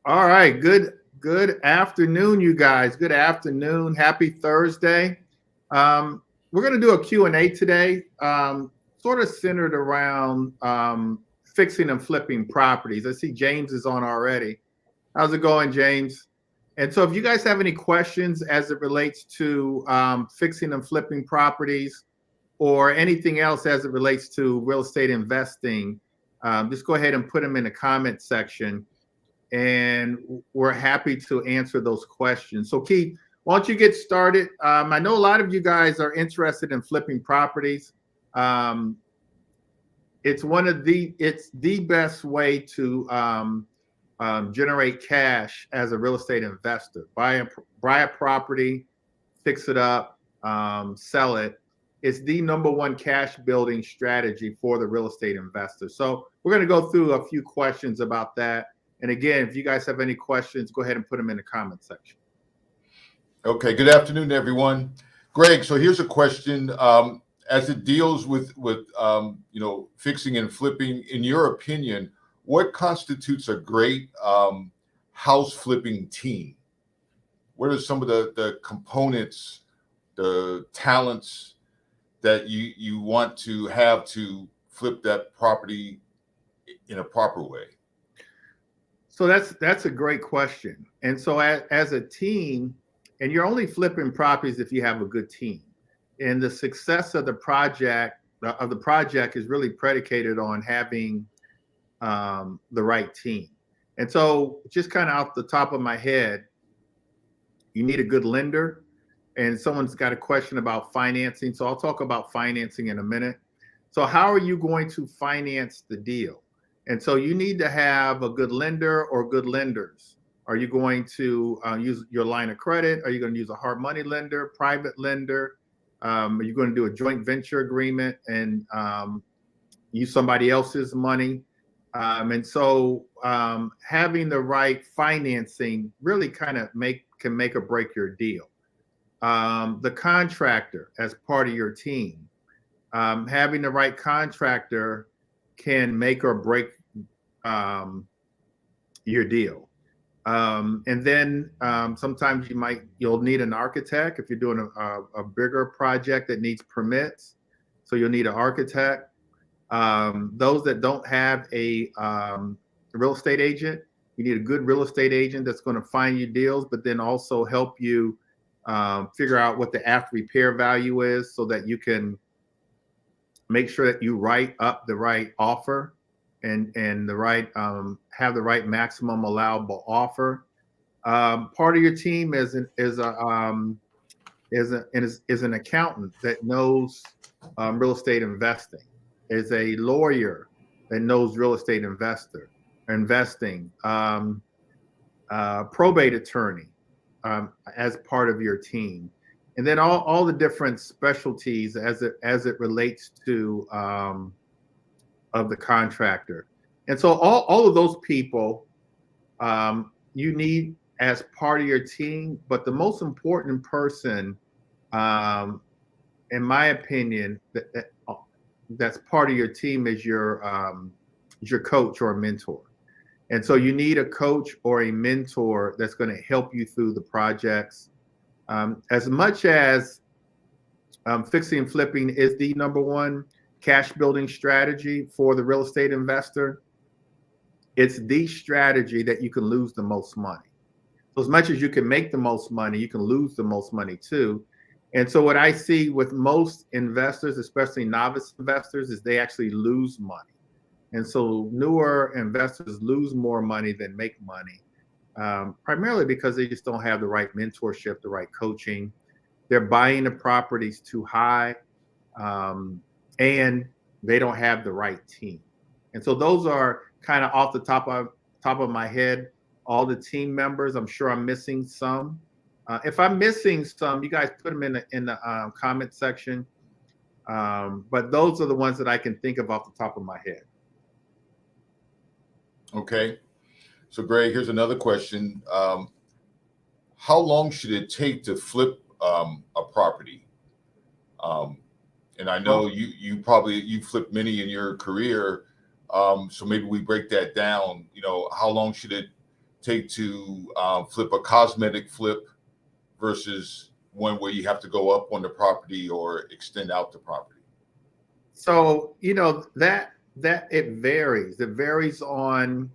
All right. Good afternoon, you guys. Good afternoon. Happy Thursday. We're going to do a Q&A today, sort of centered around fixing and flipping properties. I see James is on already. How's it going, James? And so if you guys have any questions as it relates to fixing and flipping properties or anything else as it relates to real estate investing, just go ahead and put them in the comment section and we're happy to answer those questions. So, Keith, why don't you get started? I know a lot of you guys are interested in flipping properties. Um, it's the best way to generate cash as a real estate investor. Buy a property, fix it up, sell it. It's the number one cash building strategy for the real estate investor. So we're going to go through a few questions about that. And again, if you guys have any questions, go ahead and put them in the comment section. Okay, good afternoon, everyone. Greg, so here's a question. As it deals with fixing and flipping, in your opinion, what constitutes a great house flipping team? What are some of the components, the talents that you want to have to flip that property in a proper way? So that's a great question. And so as a team, and you're only flipping properties if you have a good team. And the success of the project is really predicated on having the right team. And so just kind of off the top of my head, you need a good lender. And someone's got a question about financing. So I'll talk about financing in a minute. So how are you going to finance the deal? And so you need to have a good lender or good lenders. Are you going to use your line of credit? Are you going to use a hard money lender, private lender? Are you going to do a joint venture agreement and use somebody else's money? And so having the right financing really kind of can make or break your deal. The contractor as part of your team, having the right contractor can make or break your deal. And then sometimes you'll need an architect if you're doing a bigger project that needs permits. So you'll need an architect. Those that don't have a real estate agent, you need a good real estate agent that's going to find you deals, but then also help you figure out what the after repair value is so that you can make sure that you write up the right offer and the right have the right maximum allowable offer. Part of your team is an accountant that knows real estate investing, is a lawyer that knows real estate investing, probate attorney as part of your team. And then all the different specialties as it relates to of the contractor. And so all of those people you need as part of your team, but the most important person, in my opinion, that's part of your team is your coach or a mentor. And so you need a coach or a mentor that's going to help you through the projects. As much as fixing and flipping is the number one cash building strategy for the real estate investor, it's the strategy that you can lose the most money. So as much as you can make the most money, you can lose the most money too. And so what I see with most investors, especially novice investors, is they actually lose money. And so newer investors lose more money than make money, primarily because they just don't have the right mentorship, the right coaching. They're buying the properties too high, and they don't have the right team. And so those are kind of off the top of my head, all the team members. I'm sure I'm missing some. If I'm missing some, you guys put them in the comment section. But those are the ones that I can think of off the top of my head. Okay. So, Greg, here's another question. How long should it take to flip a property? And I know you flipped many in your career. So maybe we break that down. How long should it take to flip a cosmetic flip versus one where you have to go up on the property or extend out the property? So, that it varies. It varies on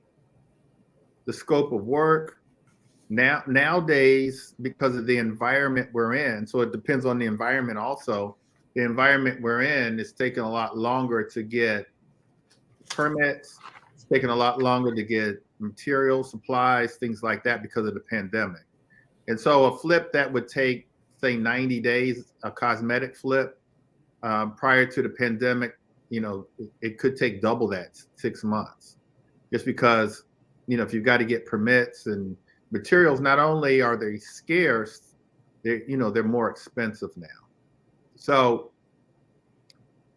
the scope of work. Nowadays, because of the environment we're in, so it depends on the environment also. The environment we're in is taking a lot longer to get permits. It's taking a lot longer to get materials, supplies, things like that because of the pandemic. And so a flip that would take, say, 90 days, a cosmetic flip, prior to the pandemic, it could take double that, 6 months, just because, if you've got to get permits and materials, not only are they scarce, they're more expensive now. So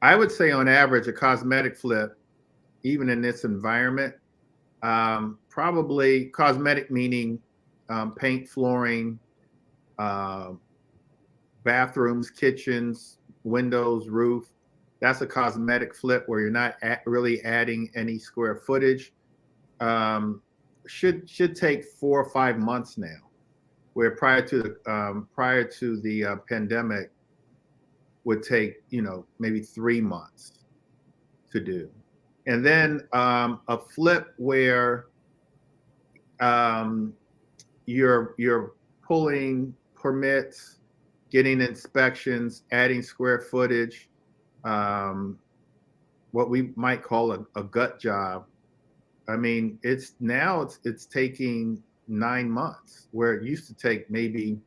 I would say on average, a cosmetic flip, even in this environment, probably cosmetic meaning paint, flooring, bathrooms, kitchens, windows, roof. That's a cosmetic flip where you're not really adding any square footage. Should take 4 or 5 months now, where prior to the pandemic would take maybe 3 months to do. And then a flip where you're pulling permits, getting inspections, adding square footage, what we might call a gut job. I mean, it's taking 9 months, where it used to take maybe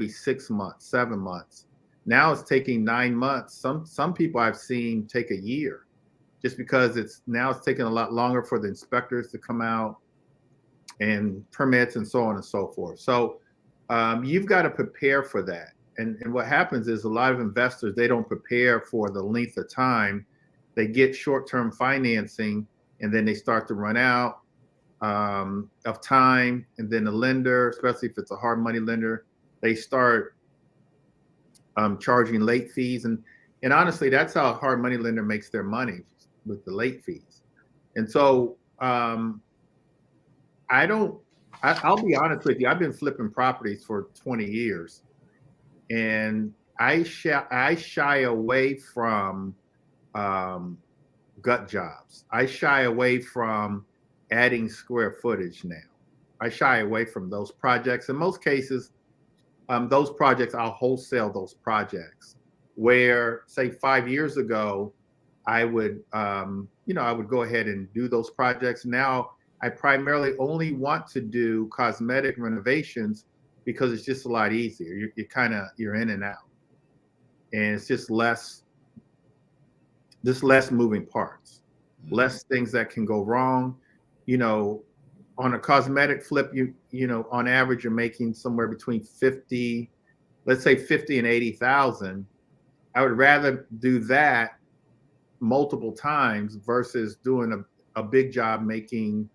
6 months, 7 months. Now it's taking 9 months. Some people I've seen take a year, just because it's taking a lot longer for the inspectors to come out and permits and so on and so forth. So you've got to prepare for that. And what happens is a lot of investors, they don't prepare for the length of time. They get short-term financing, and then they start to run out of time. And then the lender, especially if it's a hard money lender, they start charging late fees. And honestly, that's how a hard money lender makes their money, with the late fees. And so I'll be honest with you, I've been flipping properties for 20 years. And I shy away from gut jobs. I shy away from adding square footage now. I shy away from those projects. In most cases, those projects, I'll wholesale those projects. Where, say, 5 years ago, I would go ahead and do those projects. Now, I primarily only want to do cosmetic renovations because it's just a lot easier. You're in and out, and it's just less moving parts, less things that can go wrong. On a cosmetic flip, on average, you're making somewhere between 50, let's say 50 and 80,000. I would rather do that multiple times versus doing a big job making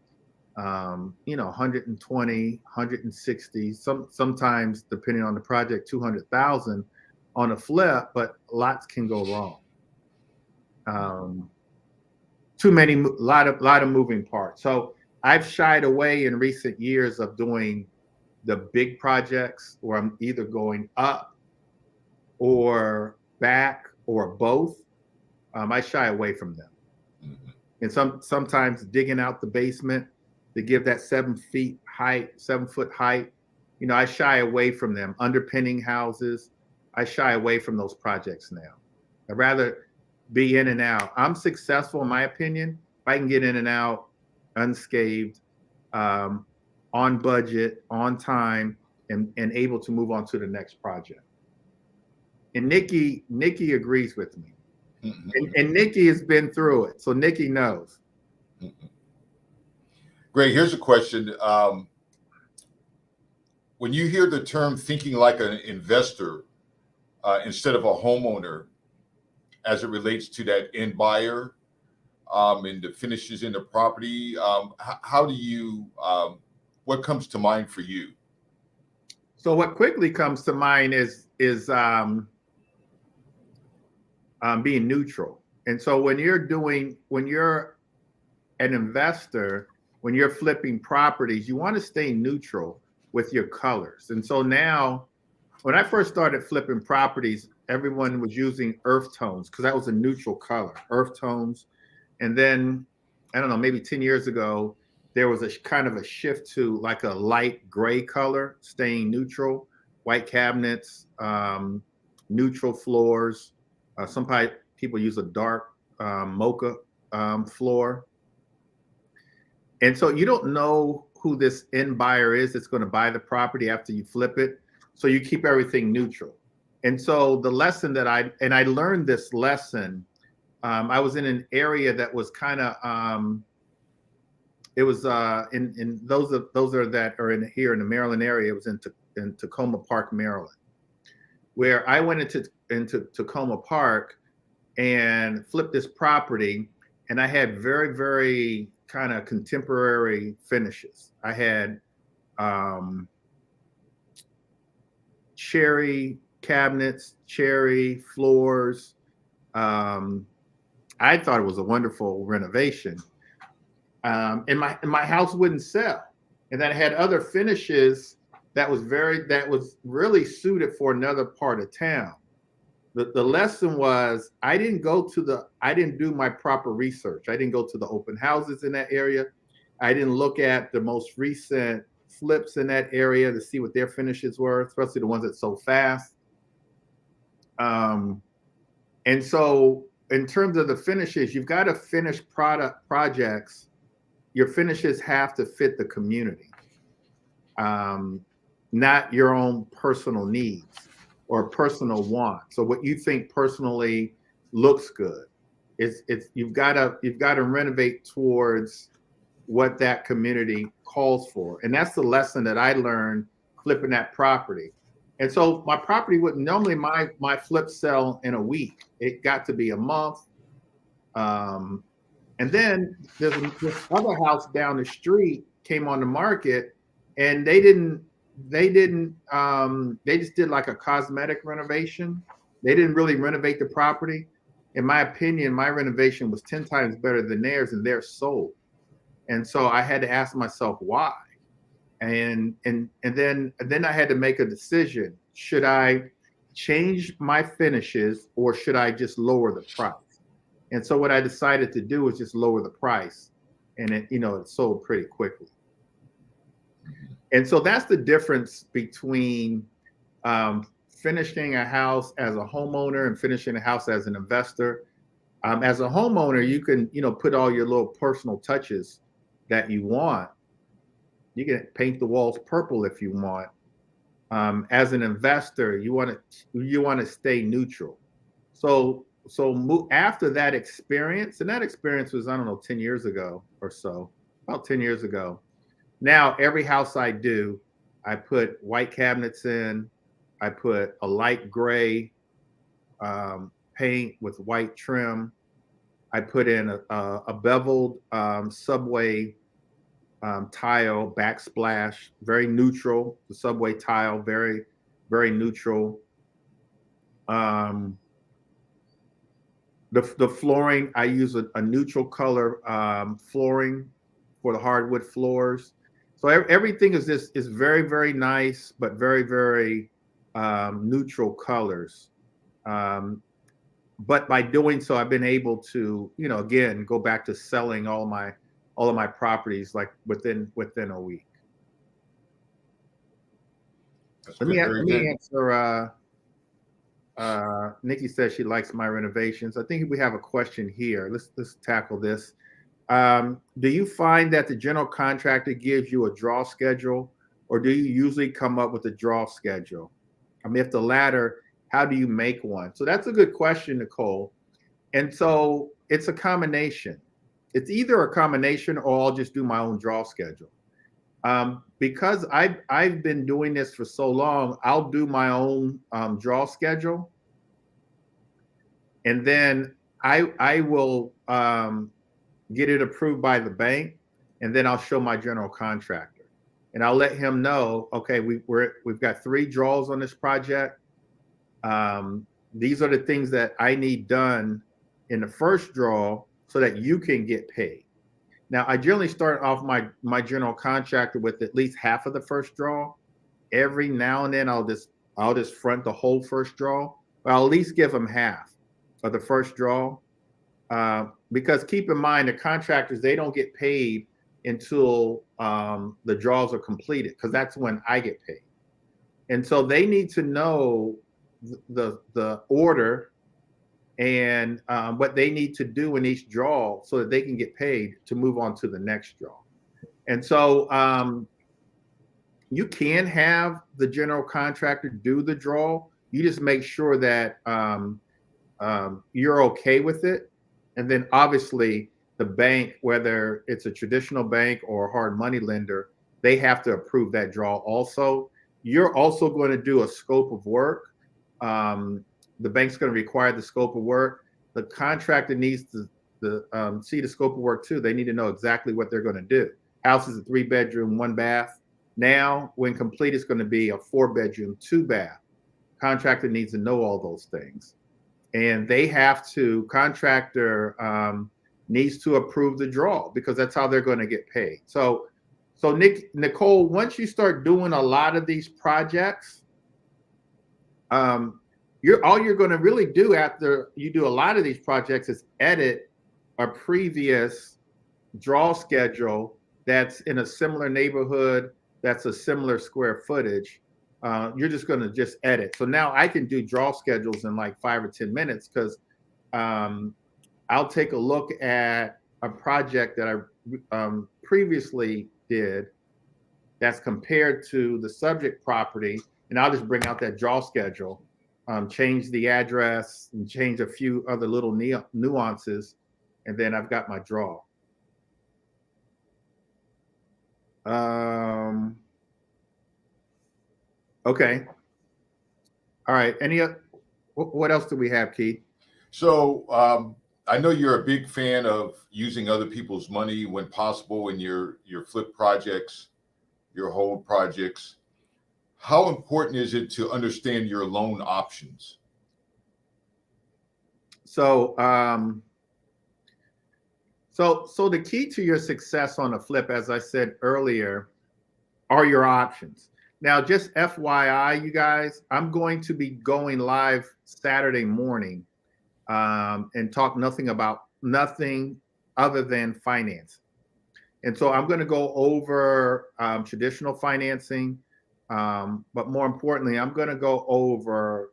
120, 160, sometimes depending on the project, 200,000 on a flip, but lots can go wrong. Lot of moving parts. So I've shied away in recent years of doing the big projects where I'm either going up or back or both. I shy away from them. Mm-hmm. And sometimes digging out the basement to give that 7 foot height, I shy away from them. Underpinning houses, I shy away from those projects now. I'd rather be in and out. I'm successful, in my opinion, if I can get in and out unscathed, on budget, on time, and able to move on to the next project. And Nikki agrees with me. Mm-hmm. And Nikki has been through it, so Nikki knows. Mm-hmm. Greg, here's a question. When you hear the term thinking like an investor instead of a homeowner, as it relates to that end buyer and the finishes in the property, how do you, what comes to mind for you? So what quickly comes to mind is being neutral. And so when you're an investor, when you're flipping properties, you want to stay neutral with your colors. And so now, when I first started flipping properties, everyone was using earth tones because that was a neutral color, earth tones. And then, I don't know, maybe 10 years ago, there was a kind of a shift to like a light gray color, staying neutral, white cabinets, neutral floors. Some people use a dark mocha floor. And so you don't know who this end buyer is that's going to buy the property after you flip it. So you keep everything neutral. And so the lesson that I learned this lesson, I was in an area that was kind of, it was in those are that are in here in the Maryland area. It was in Tacoma Park, Maryland, where I went into Tacoma Park and flipped this property, and I had very, very kind of contemporary finishes. I had cherry cabinets, cherry floors. I thought it was a wonderful renovation. And my house wouldn't sell. And then I had other finishes that was really suited for another part of town. The lesson was I didn't do my proper research. I didn't go to the open houses in that area. I didn't look at the most recent flips in that area to see what their finishes were, especially the ones that sold fast. And so in terms of the finishes, you've got to finish projects. Your finishes have to fit the community, not your own personal needs or personal wants. So what you think personally looks good. You've got to renovate towards what that community calls for. And that's the lesson that I learned flipping that property. And so my property wouldn't normally my flip sell in a week. It got to be a month. And then this other house down the street came on the market, and they just did like a cosmetic renovation. They didn't really renovate the property. In my opinion, my renovation was 10 times better than theirs, and theirs sold. And so I had to ask myself why. And then I had to make a decision. Should I change my finishes or should I just lower the price? And so what I decided to do was just lower the price, and it sold pretty quickly. And so that's the difference between finishing a house as a homeowner and finishing a house as an investor. As a homeowner, you can, put all your little personal touches that you want. You can paint the walls purple if you want. As an investor, you want to stay neutral. So after that experience, and that experience was, I don't know, 10 years ago or so, about 10 years ago. Now, every house I do, I put white cabinets in. I put a light gray paint with white trim. I put in a beveled subway tile backsplash, very neutral. The subway tile, very, very neutral. The flooring, I use a neutral color flooring for the hardwood floors. So everything is very, very nice, but very, very neutral colors. But by doing so, I've been able to, again, go back to selling all of my properties like within a week. Let me answer. Nikki says she likes my renovations. I think we have a question here. Let's tackle this. Do you find that the general contractor gives you a draw schedule, or do you usually come up with a draw schedule? I mean, if the latter, how do you make one? So that's a good question, Nicole. And so it's a combination. It's either a combination or I'll just do my own draw schedule. Because I've been doing this for so long, I'll do my own draw schedule. And then I will get it approved by the bank, and then I'll show my general contractor. And I'll let him know, okay, we've got 3 draws on this project. These are the things that I need done in the first draw so that you can get paid. Now, I generally start off my general contractor with at least half of the first draw. Every now and then, I'll just front the whole first draw, but I'll at least give them half of the first draw. Because keep in mind, the contractors, they don't get paid until the draws are completed, because that's when I get paid. And so they need to know the order and what they need to do in each draw so that they can get paid to move on to the next draw. And so you can have the general contractor do the draw. You just make sure that you're okay with it. And then obviously the bank, whether it's a traditional bank or a hard money lender, they have to approve that draw also. You're also going to do a scope of work. The bank's going to require the scope of work. The contractor needs to see the scope of work too. They need to know exactly what they're going to do. House is a 3-bedroom, 1-bath. Now, when complete, it's going to be a 4-bedroom, 2-bath. Contractor needs to know all those things. And they have to, contractor needs to approve the draw, because that's how they're going to get paid. So Nicole, once you start doing a lot of these projects, all you're going to really do after you do a lot of these projects is edit a previous draw schedule that's in a similar neighborhood, that's a similar square footage. You're just going to just edit. So now I can do draw schedules in like 5 or 10 minutes, because I'll take a look at a project that I previously did that's compared to the subject property, and I'll just bring out that draw schedule, change the address and change a few other little nuances, and then I've got my draw. Okay. All right. What else do we have, Keith? So I know you're a big fan of using other people's money when possible in your flip projects, your hold projects. How important is it to understand your loan options? So the key to your success on a flip, as I said earlier, are your options. Now, just FYI, you guys, I'm going to be going live Saturday morning and talk nothing other than finance. And so I'm going to go over traditional financing, but more importantly, I'm going to go over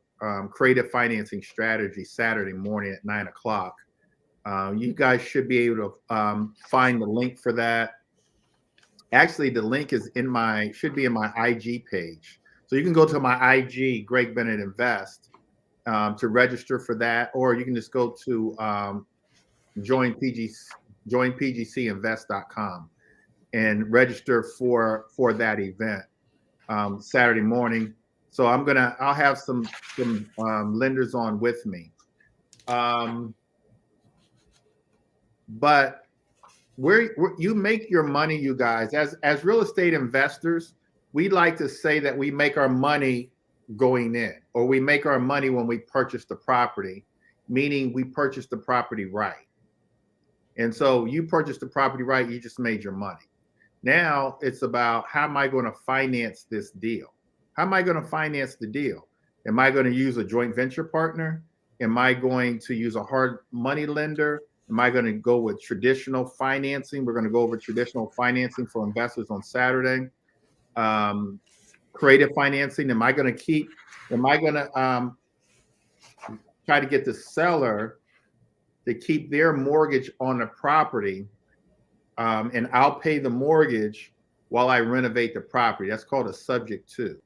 creative financing strategy Saturday morning at 9 o'clock. You guys should be able to find the link for that. Actually, the link is should be in my IG page. So you can go to my IG, Greg Bennett Invest, to register for that, or you can just go to joinpgcinvest.com and register for that event Saturday morning. So I'll have some lenders on with me. But where you make your money, you guys, as real estate investors, we like to say that we make our money going in, or we make our money when we purchase the property, meaning we purchase the property right. And so you purchased the property right, you just made your money. Now it's about, how am I going to finance this deal? How am I going to finance the deal? Am I going to use a joint venture partner? Am I going to use a hard money lender? Am I going to go with traditional financing? We're going to go over traditional financing for investors on Saturday. Creative financing. Am I going to try to get the seller to keep their mortgage on the property, and I'll pay the mortgage while I renovate the property? That's called a subject to.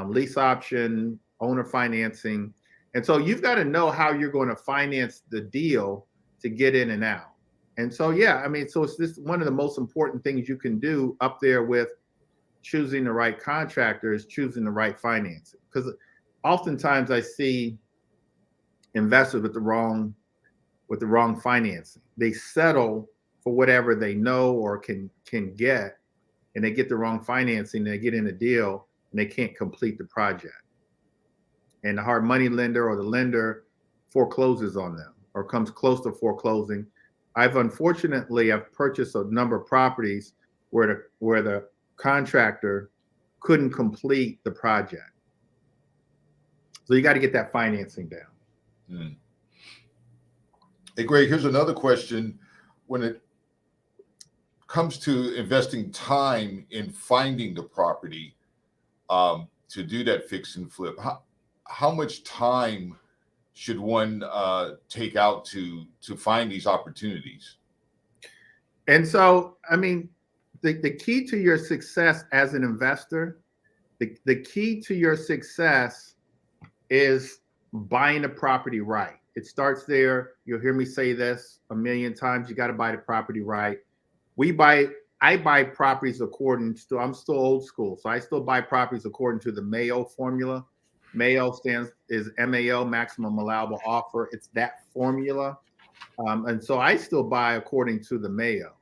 Lease option, owner financing. And so you've got to know how you're going to finance the deal to get in and out. And so, yeah, I mean, so it's this one of the most important things you can do up there with choosing the right contractor is choosing the right financing. Because oftentimes I see investors with the wrong financing. They settle for whatever they know or can get, and they get the wrong financing, and they get in a deal and they can't complete the project. And the hard money lender or the lender forecloses on them, or comes close to foreclosing. I've purchased a number of properties where the contractor couldn't complete the project. So you got to get that financing down. Mm. Hey, Greg, here's another question. When it comes to investing time in finding the property to do that fix and flip, how much time should one take out to find these opportunities? And so, I mean, the key to your success as an investor, the key to your success is buying the property right. It starts there. You'll hear me say this a million times. You got to buy the property right. I buy properties according to, I'm still old school. So I still buy properties according to the Mayo Formula. Mayo is MAO, maximum allowable offer. It's that formula. And so I still buy according to the Mayo.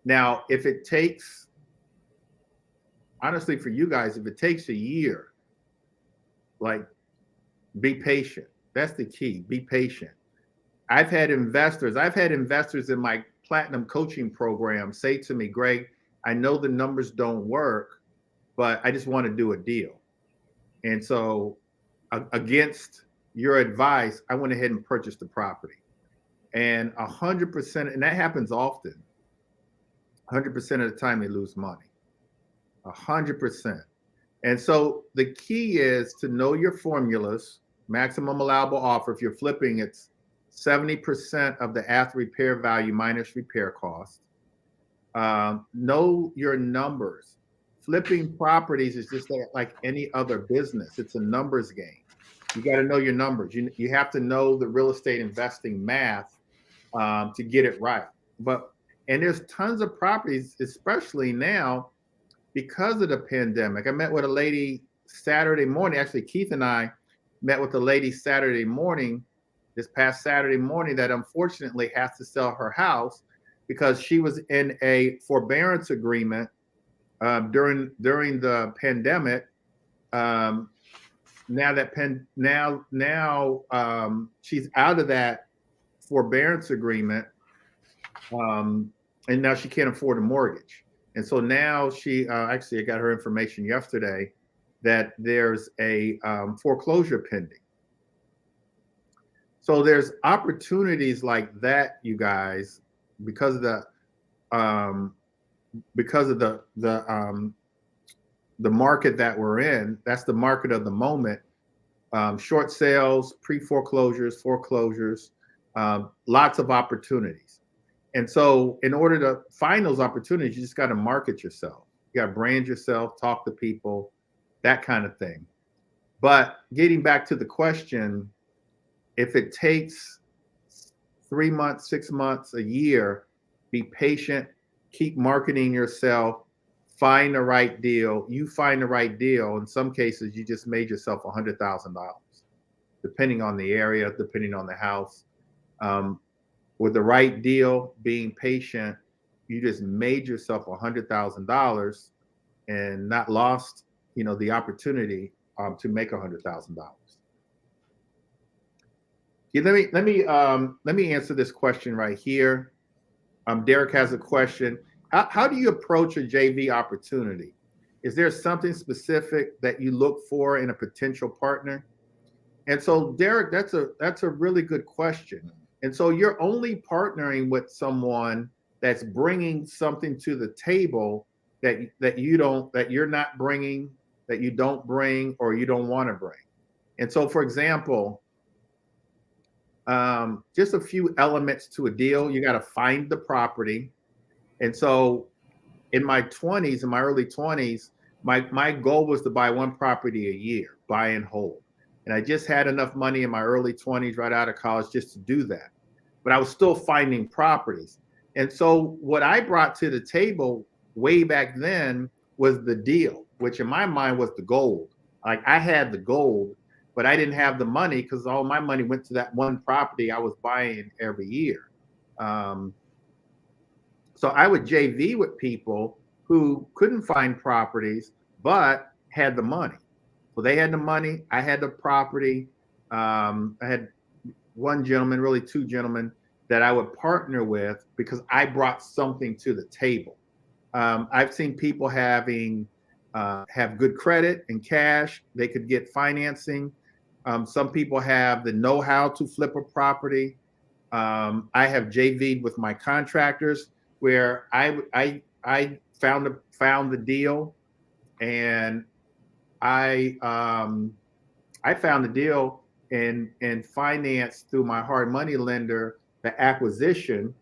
Now, if it takes, honestly, for you guys, if it takes a year, like, be patient. That's the key. Be patient. I've had investors in my platinum coaching program say to me, Greg, I know the numbers don't work, but I just want to do a deal. And so against your advice, I went ahead and purchased the property. And 100%, and that happens often, 100% of the time they lose money, 100%. And so the key is to know your formulas, maximum allowable offer. If you're flipping, it's 70% of the after repair value minus repair cost. Know your numbers. Flipping properties is just like any other business. It's a numbers game. You got to know your numbers. You have to know the real estate investing math to get it right. And there's tons of properties, especially now, because of the pandemic. I met with a lady Saturday morning. Actually, Keith and I met with a lady this past Saturday morning, that unfortunately has to sell her house because she was in a forbearance agreement during the pandemic. Now she's out of that forbearance agreement, and now she can't afford a mortgage. And so now she actually, I got her information yesterday that there's a foreclosure pending. So there's opportunities like that, you guys, because of the market that we're in. That's the market of the moment. Short sales, pre-foreclosures, foreclosures, lots of opportunities. And so in order to find those opportunities, you just got to market yourself. You got to brand yourself, talk to people, that kind of thing. But getting back to the question, if it takes 3 months, 6 months, a year, be patient, keep marketing yourself, find the right deal. You find the right deal. In some cases, you just made yourself $100,000, depending on the area, depending on the house. With the right deal, being patient, you just made yourself $100,000 and not lost, the opportunity to make $100,000. Yeah, let me answer this question right here. Derek has a question. How do you approach a JV opportunity? Is there something specific that you look for in a potential partner? And so, Derek, that's a really good question. And so you're only partnering with someone that's bringing something to the table that you don't bring, or you don't want to bring. And so, for example, just a few elements to a deal. You got to find the property. And so in my early 20s, my goal was to buy one property a year, buy and hold. And I just had enough money in my early 20s, right out of college, just to do that. But I was still finding properties. And so what I brought to the table way back then was the deal, which in my mind was the gold. Like, I had the gold, but I didn't have the money because all my money went to that one property I was buying every year. So I would JV with people who couldn't find properties, but had the money. So they had the money, I had the property. I had one gentleman, really two gentlemen, that I would partner with because I brought something to the table. I've seen people have good credit and cash. They could get financing. Some people have the know-how to flip a property. I have JV'd with my contractors where I found the deal, and I found the deal and financed through my hard money lender the acquisition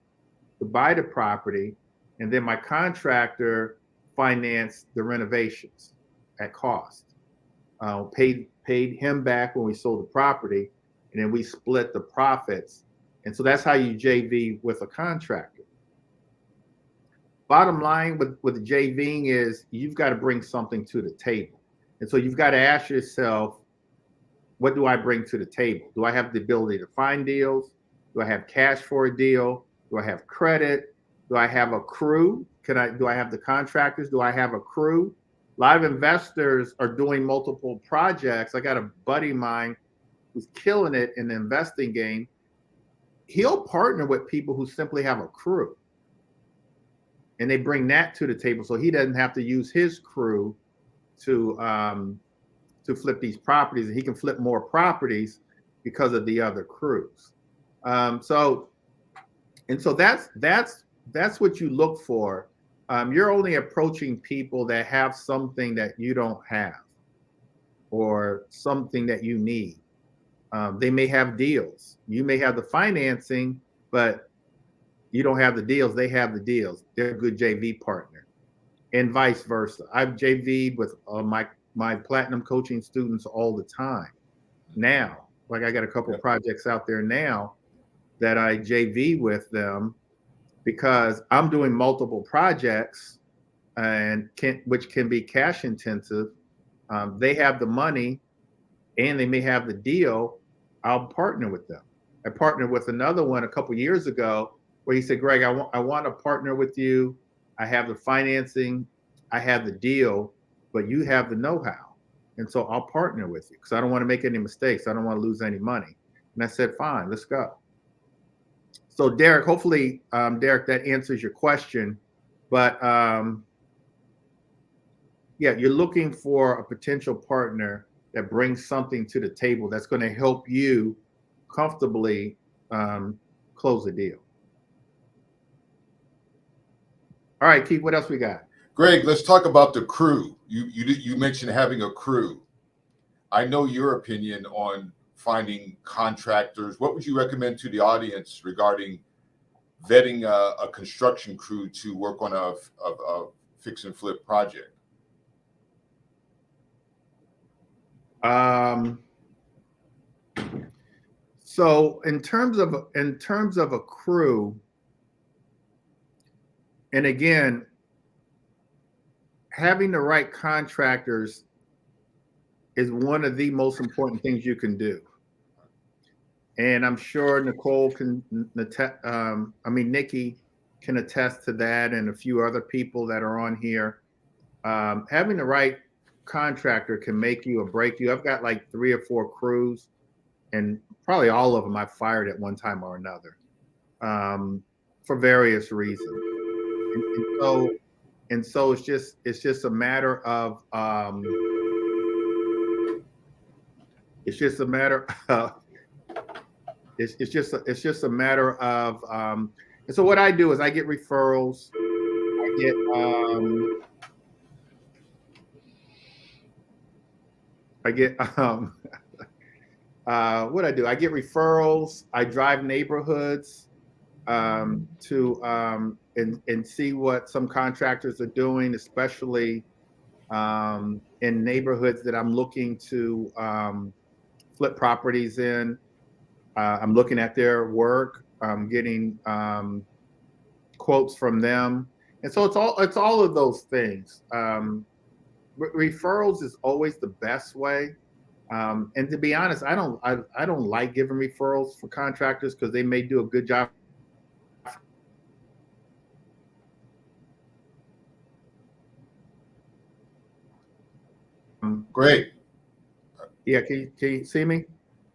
to buy the property, and then my contractor financed the renovations at cost. Paid him back when we sold the property, and then we split the profits. And so that's how you JV with a contractor. Bottom line with JVing is you've got to bring something to the table. And so you've got to ask yourself, what do I bring to the table? Do I have the ability to find deals? Do I have cash for a deal? Do I have credit? Do I have a crew? Do I have the contractors? Do I have a crew? A lot of investors are doing multiple projects. I got a buddy of mine who's killing it in the investing game. He'll partner with people who simply have a crew, and they bring that to the table, so he doesn't have to use his crew to flip these properties, and he can flip more properties because of the other crews. So that's what you look for. You're only approaching people that have something that you don't have, or something that you need. They may have deals. You may have the financing, but you don't have the deals. They have the deals. They're a good JV partner, and vice versa. I've JV'd with my platinum coaching students all the time. Now, like I got a couple of projects out there now that I JV with them because I'm doing multiple projects and which can be cash intensive. They have the money and they may have the deal. I'll partner with them. I partnered with another one a couple years ago where he said, Greg, I want to partner with you. I have the financing, I have the deal, but you have the know-how. And so I'll partner with you because I don't want to make any mistakes. I don't want to lose any money. And I said, fine, let's go. So Derek, hopefully, Derek, that answers your question. But yeah, you're looking for a potential partner that brings something to the table that's going to help you comfortably close a deal. All right, Keith, what else we got? Greg, let's talk about the crew. You mentioned having a crew. I know your opinion on finding contractors. What would you recommend to the audience regarding vetting a construction crew to work on a fix and flip project? So in terms of a crew, and again, having the right contractors is one of the most important things you can do. And I'm sure Nicole Nikki can attest to that, and a few other people that are on here. Having the right contractor can make you or break you. I've got like 3 or 4 crews, and probably all of them I've fired at one time or another for various reasons. And so it's just a matter of it's just a matter of and so what I do is I get referrals. What I do, I get referrals. I drive neighborhoods to and see what some contractors are doing, especially in neighborhoods that I'm looking to flip properties in. I'm looking at their work. I'm getting quotes from them, and so it's all of those things. Referrals is always the best way. And to be honest, I don't like giving referrals for contractors because they may do a good job. Great. Yeah, can you see me?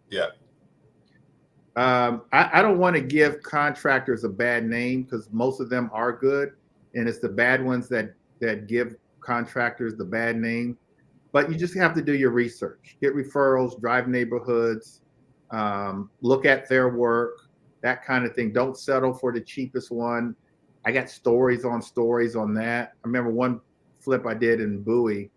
Yeah. I don't want to give contractors a bad name because most of them are good, and it's the bad ones that give contractors the bad name. But you just have to do your research, get referrals, drive neighborhoods, look at their work, that kind of thing. Don't settle for the cheapest one. I got stories on that. I remember one flip I did in Bowie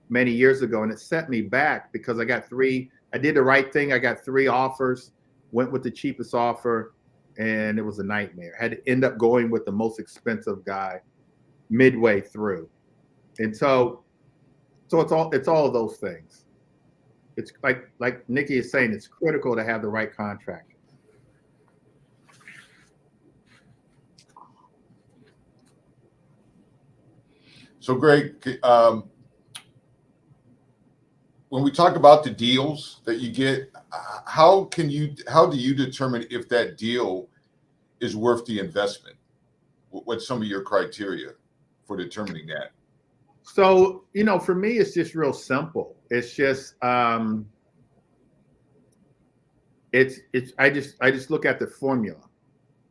many years ago, and it set me back because I did the right thing. I got 3 offers, went with the cheapest offer, and it was a nightmare. Had to end up going with the most expensive guy midway through. And so it's all of those things. It's like Nikki is saying, it's critical to have the right contractor. So, Greg, when we talk about the deals that you get, how do you determine if that deal is worth the investment? What's some of your criteria for determining that? So, for me, it's just real simple. It's just, I just look at the formula.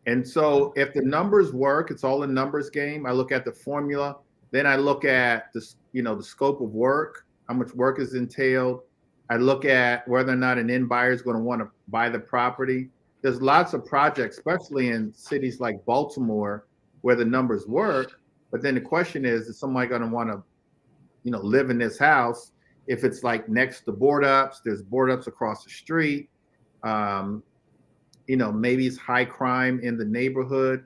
And so if the numbers work, it's all a numbers game. I look at the formula, then I look at the scope of work, how much work is entailed. I look at whether or not an end buyer is going to want to buy the property. There's lots of projects, especially in cities like Baltimore, where the numbers work. But then the question is somebody going to want to, live in this house? If it's like next to board ups, there's board ups across the street. Maybe it's high crime in the neighborhood.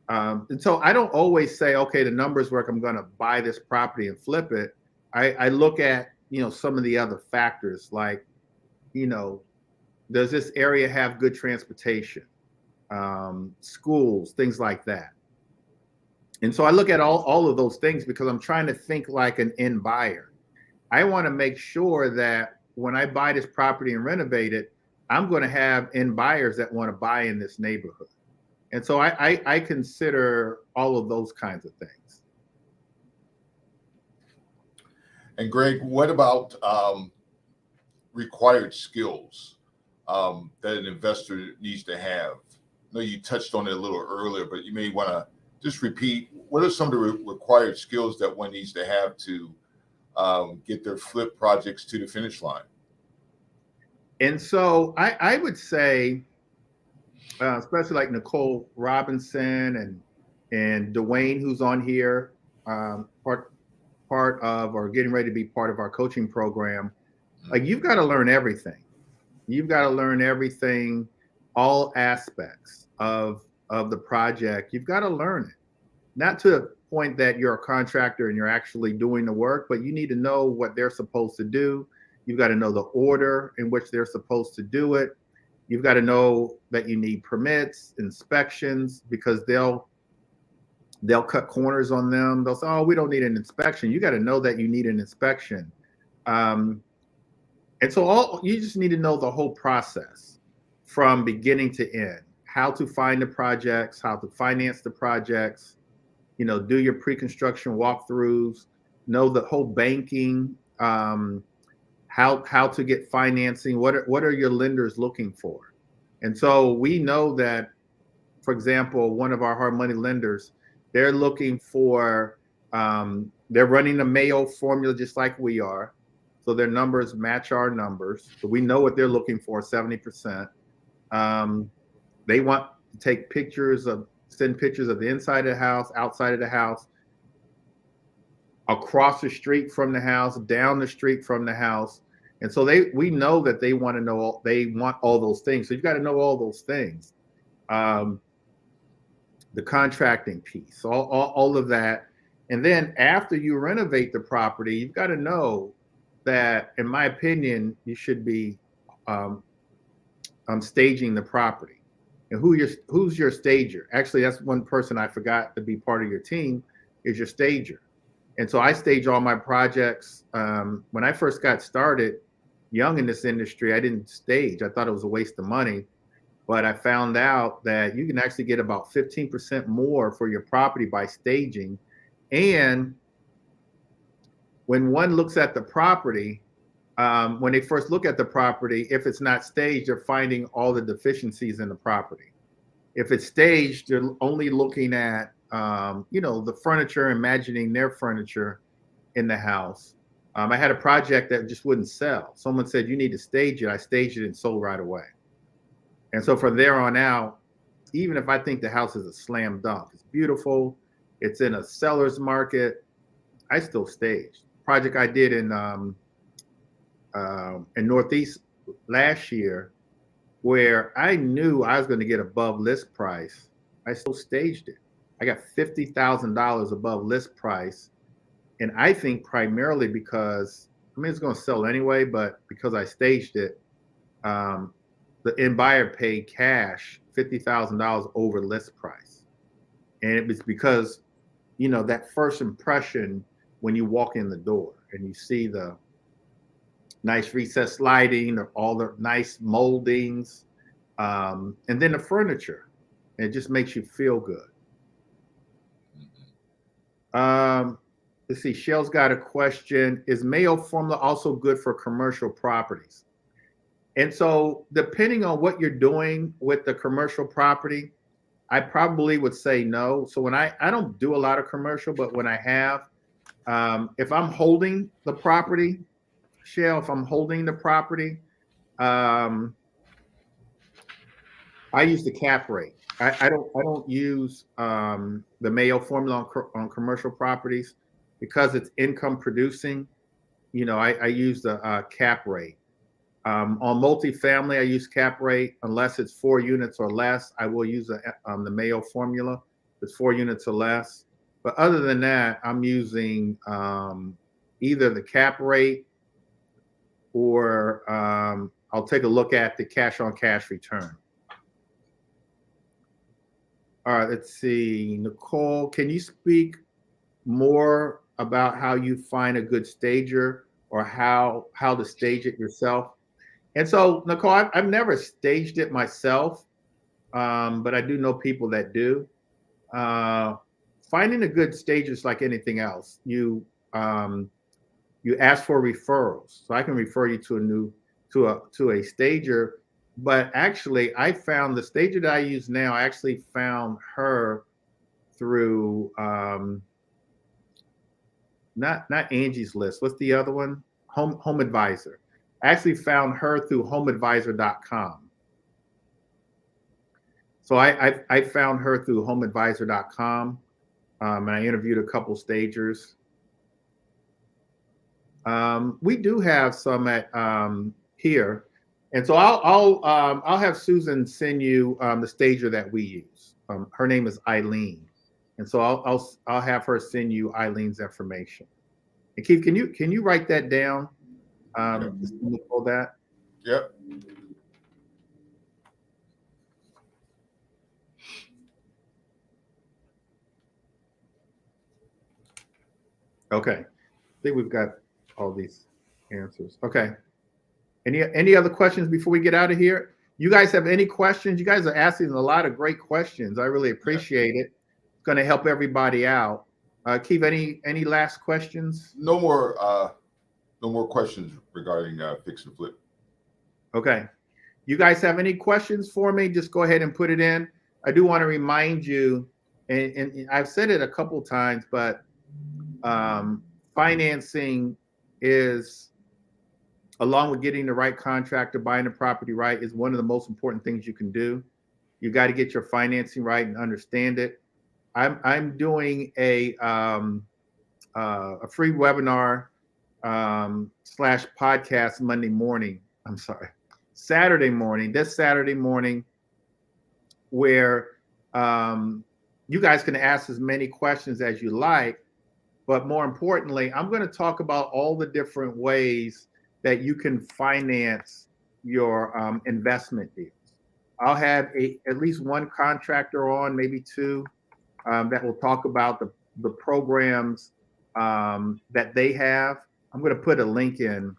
And so I don't always say, okay, the numbers work, I'm going to buy this property and flip it. I look at, some of the other factors like, does this area have good transportation, schools, things like that. And so I look at all of those things because I'm trying to think like an end buyer. I want to make sure that when I buy this property and renovate it, I'm going to have end buyers that want to buy in this neighborhood. And so I consider all of those kinds of things. And Greg, what about required skills that an investor needs to have? I know you touched on it a little earlier, but you may want to just repeat, what are some of the required skills that one needs to have to get their flip projects to the finish line? And so I would say, especially like Nicole Robinson and Dwayne, who's on here, part of or getting ready to be part of our coaching program, like you've got to learn everything. You've got to learn everything, all aspects of the project. You've got to learn it. Not to the point that you're a contractor and you're actually doing the work, but you need to know what they're supposed to do. You've got to know the order in which they're supposed to do it. You've got to know that you need permits, inspections, because they'll cut corners on them. They'll say, oh, we don't need an inspection. You got to know that you need an inspection. And so you just need to know the whole process from beginning to end, how to find the projects, how to finance the projects, do your pre-construction walkthroughs, know the whole banking, how to get financing, what are your lenders looking for? And so we know that, for example, one of our hard money lenders, they're looking for, they're running the Mayo Formula just like we are. So their numbers match our numbers. So we know what they're looking for, 70%. They want to take send pictures of the inside of the house, outside of the house, across the street from the house, down the street from the house. And so we know that they want all those things. So you've got to know all those things. The contracting piece, all of that. And then after you renovate the property, you've got to know that, in my opinion, you should be staging the property. And who's your stager? Actually, that's one person I forgot to be part of your team, is your stager. And so I stage all my projects. When I first got started, young in this industry, I didn't stage. I thought it was a waste of money. But I found out that you can actually get about 15% more for your property by staging. And when one looks at the property, when they first look at the property, if it's not staged, they're finding all the deficiencies in the property. If it's staged, they're only looking at, the furniture, imagining their furniture in the house. I had a project that just wouldn't sell. Someone said, you need to stage it. I staged it and sold right away. And so from there on out, even if I think the house is a slam dunk, it's beautiful, it's in a seller's market, I still staged. Project I did in Northeast last year, where I knew I was going to get above list price, I still staged it. I got $50,000 above list price. And I think primarily because, it's going to sell anyway, but because I staged it, the end buyer paid cash $50,000 over list price. And it was because, that first impression when you walk in the door and you see the nice recessed lighting, all the nice moldings, and then the furniture, it just makes you feel good. Let's see, Shell's got a question. Is Mayo Formula also good for commercial properties? And so depending on what you're doing with the commercial property, I probably would say no. So when I don't do a lot of commercial, but when I have, if I'm holding the property, Shell, if I'm holding the property, I use the cap rate. I don't use the Mayo Formula on commercial properties because it's income producing. I use the cap rate. On multifamily, I use cap rate unless it's 4 units or less. I will use the Mayo Formula if it's 4 units or less. But other than that, I'm using either the cap rate or I'll take a look at the cash on cash return. All right, let's see. Nicole, can you speak more about how you find a good stager or how to stage it yourself? And so, Nicole, I've never staged it myself, but I do know people that do. Finding a good stager is like anything else. You ask for referrals, so I can refer you to a stager. But actually, I found the stager that I use now. I actually found her through not Angie's List. What's the other one? Home Advisor. I actually found her through homeadvisor.com. So I found her through homeadvisor.com, and I interviewed a couple stagers. We do have some at here, and so I'll have Susan send you the stager that we use. Her name is Eileen, and so I'll have her send you Eileen's information. And Keith, can you write that down? Just pull that. Yep. Okay. I think we've got all these answers. Okay. Any other questions before we get out of here? You guys have any questions? You guys are asking a lot of great questions. I really appreciate it. It's going to help everybody out. Keith, any last questions? No more questions regarding fix and flip. Okay. You guys have any questions for me? Just go ahead and put it in. I do want to remind you, and I've said it a couple times, but financing is, along with getting the right contractor, buying the property right, is one of the most important things you can do. You got to get your financing right and understand it. I'm doing a free webinar / podcast Saturday morning, this Saturday morning, where you guys can ask as many questions as you like. But more importantly, I'm going to talk about all the different ways that you can finance your investment deals. I'll have at least one contractor on, maybe two, that will talk about the programs that they have. I'm going to put a link in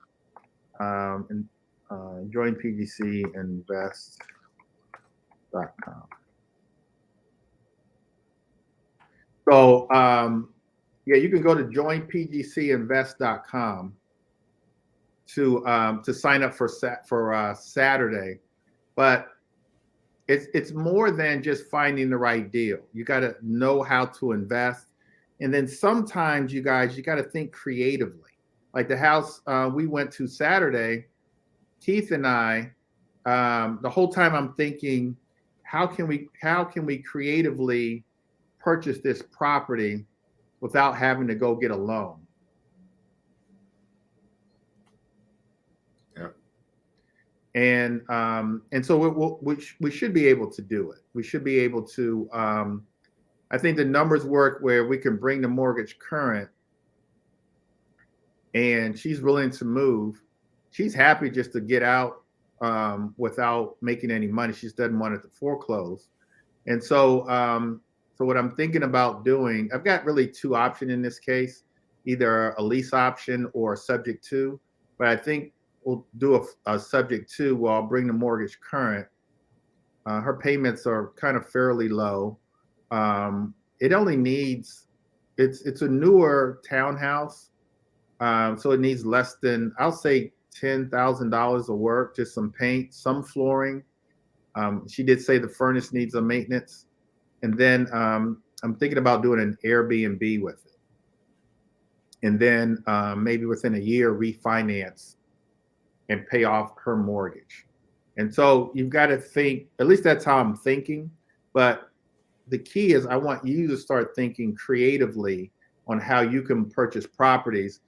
join PGC Invest.com. So, yeah, you can go to joinpgcinvest.com to sign up for Saturday, but it's more than just finding the right deal. You got to know how to invest, and then sometimes you got to think creatively. Like the house we went to Saturday, Keith and I, the whole time I'm thinking, how can we creatively purchase this property without having to go get a loan? Yeah. And so we should be able to do it. We should be able to. I think the numbers work where we can bring the mortgage current, and she's willing to move. She's happy just to get out without making any money. She just doesn't want it to foreclose. And so what I'm thinking about doing, I've got really two options in this case, either a lease option or a subject to, but I think we'll do a subject to where I'll bring the mortgage current. Her payments are kind of fairly low. It only needs, it's a newer townhouse. So it needs less than, I'll say $10,000 of work, just some paint, some flooring. She did say the furnace needs a maintenance. And then I'm thinking about doing an Airbnb with it. And then maybe within a year, refinance and pay off her mortgage. And so you've got to think, at least that's how I'm thinking. But the key is I want you to start thinking creatively on how you can purchase properties.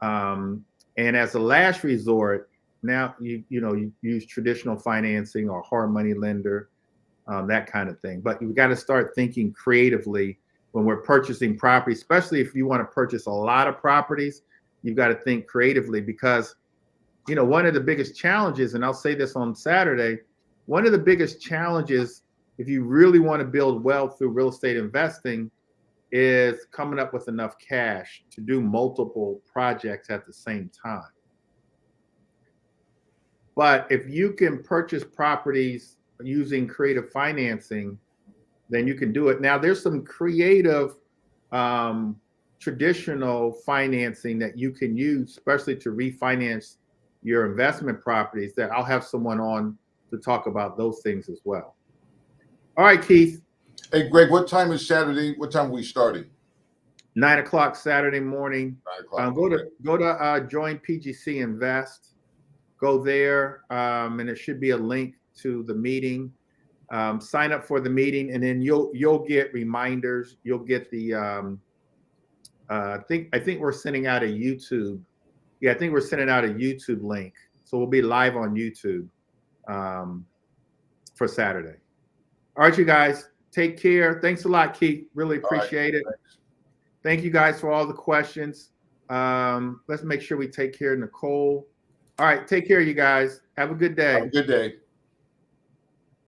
And as a last resort, now you use traditional financing or hard money lender, that kind of thing. But you've got to start thinking creatively when we're purchasing property, especially if you want to purchase a lot of properties. You've got to think creatively because, one of the biggest challenges, and I'll say this on Saturday, one of the biggest challenges if you really want to build wealth through real estate investing is coming up with enough cash to do multiple projects at the same time. But if you can purchase properties using creative financing, then you can do it. Now, there's some creative traditional financing that you can use, especially to refinance your investment properties, that I'll have someone on to talk about those things as well. All right, Keith. Hey, Greg, what time is Saturday? What time are we starting? 9 o'clock Saturday morning. 9 o'clock. Go to Join PGC Invest. Go there, and there should be a link to the meeting. Sign up for the meeting, and then you'll get reminders. You'll get the I think we're sending out a YouTube. Yeah, I think we're sending out a YouTube link, so we'll be live on YouTube for Saturday. All right, you guys, take care. Thanks a lot, Keith. Really appreciate it. Thanks. Thank you guys for all the questions. Let's make sure we take care of Nicole. All right, take care, you guys. Have a good day. Have a good day.